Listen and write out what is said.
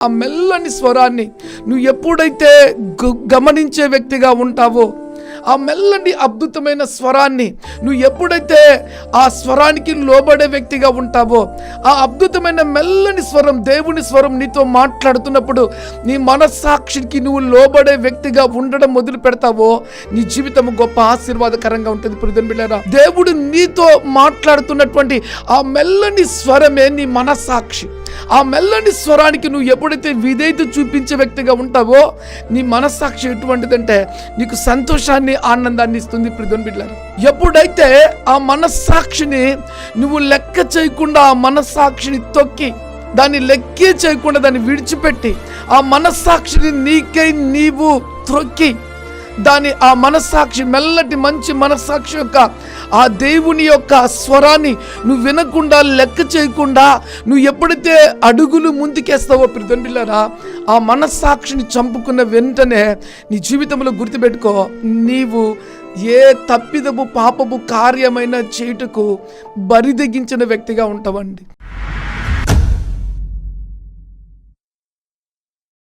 ఆ మెల్లని స్వరాన్ని నువ్వు ఎప్పుడైతే గమనించే వ్యక్తిగా ఉంటావో, ఆ మెల్లని అద్భుతమైన స్వరాన్ని నువ్వు ఎప్పుడైతే ఆ స్వరానికి లోబడే వ్యక్తిగా ఉంటావో, ఆ అద్భుతమైన మెల్లని స్వరం, దేవుని స్వరం నీతో మాట్లాడుతున్నప్పుడు నీ మనస్సాక్షికి నువ్వు లోబడే వ్యక్తిగా ఉండడం మొదలు పెడతావో, నీ జీవితం గొప్ప ఆశీర్వాదకరంగా ఉంటుంది. ప్రియమైన బిడ్డలారా, దేవుడు నీతో మాట్లాడుతున్నటువంటి ఆ మెల్లని స్వరమే నీ మనస్సాక్షి. ఆ మెల్లని స్వరానికి నువ్వు ఎప్పుడైతే విధేయత చూపించే వ్యక్తిగా ఉంటావో, నీ మనస్సాక్షి ఎటువంటిదంటే నీకు సంతోషాన్ని, ఆనందాన్ని ఇస్తుంది. ప్రియమైన బిడ్డలారా, ఎప్పుడైతే ఆ మనస్సాక్షిని నువ్వు లెక్క చేయకుండా, ఆ మనస్సాక్షిని తొక్కి దాన్ని లెక్కే చేయకుండా దాన్ని విడిచిపెట్టి, ఆ మనస్సాక్షిని నీకై నీవు త్రొక్కి ఆ మనస్సాక్షి, మెల్లటి మంచి మనస్సాక్షి యొక్క ఆ దేవుని యొక్క స్వరాన్ని నువ్వు వినకుండా, లెక్క చేయకుండా నువ్వు ఎప్పుడైతే అడుగులు ముందుకేస్తావో ప్రియమైన బిడ్డలారా, ఆ మనస్సాక్షిని చంపుకున్న వెంటనే నీ జీవితంలో గుర్తుపెట్టుకో, నీవు ఏ తప్పిదము పాపము కార్యమైన చేయుటకు బరిదెగించిన వ్యక్తిగా ఉంటావండి.